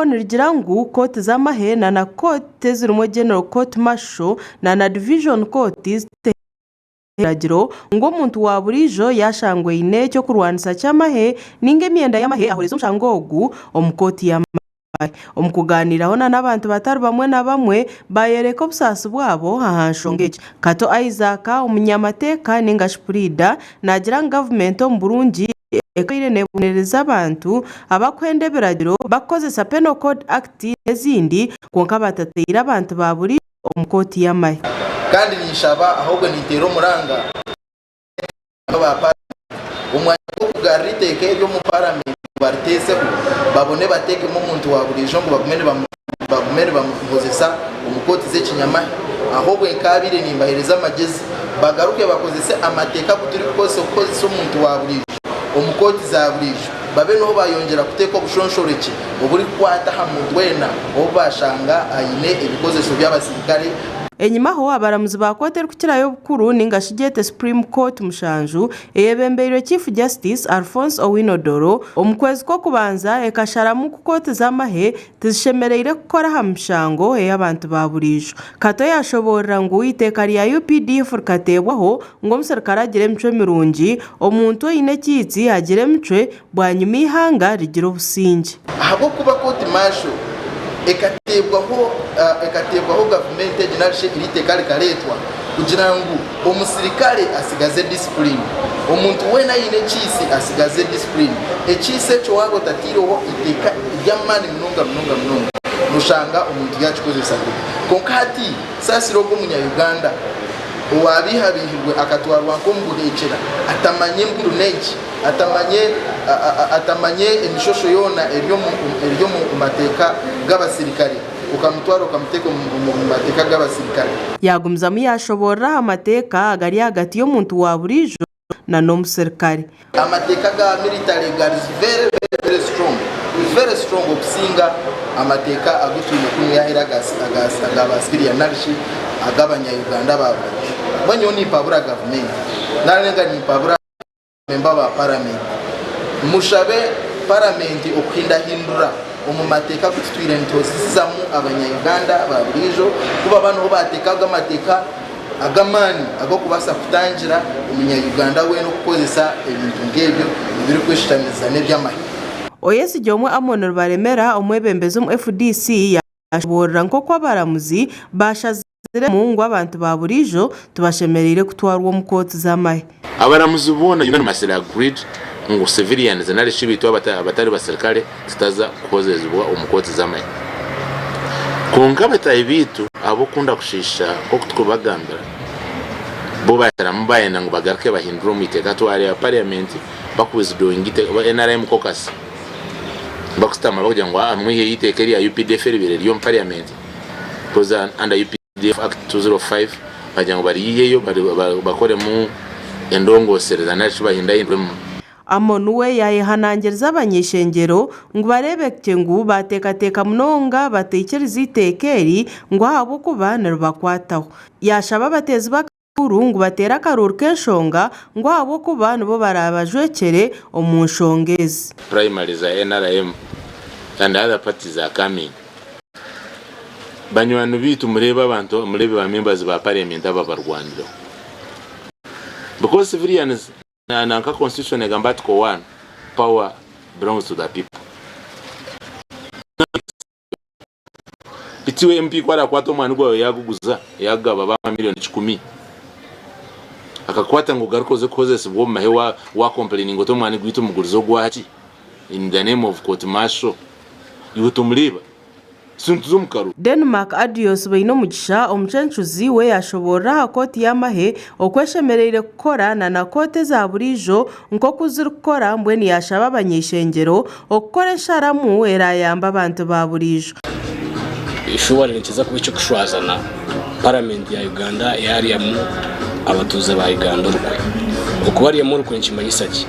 ho nirigira ngu court z'amahe na court zirimo general court martial na division court ragiro ngo umuntu wa burijo yashangwe ine cyo kurwanisa cy'amahe ninge myenda y'amahe ahorizo mushangogu omukoti ya omukuganiraho n'abantu batari bamwe na bamwe bayereka obusasi bwabo hahanshongeje Kato Isaac umunyamateka n'ingashipurida nagira government mu Burundi ekire nebunereza abantu abakwende biragiro bakozesa Penal Code Act ezindi konka batatira abantu baburi omukoti y'amahe kandi nishaba ahubwo nitero muranga aba umwanya wo kugariteke ryo mu parliament bartese babone bateke mu muntu wa burijo ngo bagumene bamuzesa umukoti ze kinyama ahubwo inkabire nimbahereza amagezi bagaruke bakozese amateka kuturi kose umuntu wa burijo umukoti za burijo babe no bayongera kuteka bushonshoreke uburi kwata hamudwena obashanga ayine ibikozesho by'abasirikare enyuma ho abaramuzi bakote rukirayo bukuru ningashigete Supreme Court mushanju eyebembeiro Chief Justice Alphonse Owinodoro omukwezi ko kubanza ekasharamu ku kote z'amahe tizishemereire gukora hamushango y'abantu baburijo Kato yashoborera ngo iteka rya UPDF rikatebwaho ngo umusirikare agire mico mirungi omuntu ine kitsi agire mico bwanyuma ihanga rigira obusinge ahabo kuba court martial ekatebwaho government generalshe iritekale kaletwa kugira ngo umusirikare asigaze discipline umuntu wena yine chisi asigaze discipline echise cyo wabo tatiroho iteka ryamani mununga nushanga umuntu yacukozesa konkati sasirogo munya Uganda uwabihabihirwe akatwarwa ko mburekera atamanye mburuneji atamanye imishosho yona eryo mu mateka g'abasirikare ukamutwara ukamuteka mu mateka g'abasirikare yagumza mu yashobora amateka agari hagati yo muntu wa burijo na no musirikare amateka ga military guards very strong obusinga amateka agutuye kunyahera agabasiriya narishi agabanya Uganda babo banyo ni pabura government narenga ni pabura member ba parliament mushabe parliament okuhinda hindura umumateka kutwira ntosizamu abanya-Uganda baburijo kuba abantu batekaga amateka agamani ago kubasa kutangira umunya-Uganda we no kukozesa ibintu ngebyo biri kwishitamiza nebyamahe oyesi jomwe amonero baremera omwebembezo mu FDC yashobora nko kwabaramuzi bashaze mungu abantu baburijo tubashemerere kutwarwa mu koti z'amahe abaramuzi ubona unanimously agreed ngo civilians narishibitwa abatari basirikare zitaza kukozezwa umukoti z'amahe konka batayibitu abo kunda kushisha ko kutubagambira bo bataramubayena ngo bagarke bahindura mu iteka twari ya parliament bakuzidoingite NRM caucus bakustama bakugira ngo amwihe itekeri ya UPDF ribere ryo parliament koza under UPDF Act 205 bagira ngo bariyeyo bakore mu endongosereza nacu bahinda indwemu amonuwe yayihanangiriza abanyeshengero ngo barebeke ngo batekateka munonga batekereza itekeri ngo habo kubanira bakwataho yashaba batezi bakuru ngo batera karuru kenshonga ngo habo kubana bo barabajwekere omunshongezi primary za NRM and other parties are coming banywanu bitu mureba abantu murebe ba members ba parliament ababarwaniro because civilians na constitution egamba article 1 power belongs to the people itiwe MP kwara kwato mwana gwa yaguguza yagaba ba milioni 10 akakwata ngo garukoze kozese bwo mahewa wa complaining ngo to mwana gwito mugurizo gwachi in the name of court martial yutumliba sunzumkaru Denmark adios baino mugisha omucencuzi we yashobora koti y'amahe okweshemerere gukora na kote za burijo nko kuzirukora mbweni yashaba abanyeshengero okoresha ramu era yamba abantu ba burijo ishobora nikiza kubico kushwazana parliament ya Uganda yari yamu abatuze ba Uganda rukwe ukubari ya muri kwenchima gisaki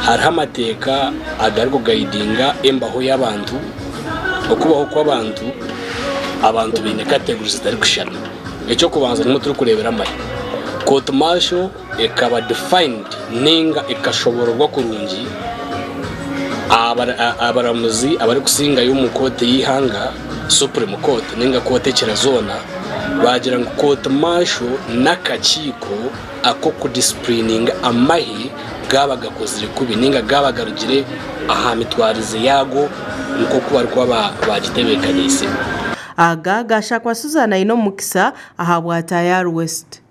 hari amateka adariko guidinga embaho y'abantu okubaho kw'abantu abantu bine categories zitari kushana icyo kubanza nimwe turi kurebera amahe court martial ekaba defined ninga ikashoborwa kurungi abaramuzi abari kusinga y'umukote y'ihanga Supreme Court ninga kote kirazona bagira ngo court martial n'akakiko ako kudisciplining amahi gabaga kozire kubi ninga gabaga rugire aha mitwarize yago nuko kuba ari kwa bagitebekanyise aga gashakwa Suzana ino mukisa aha bwa Tayari West.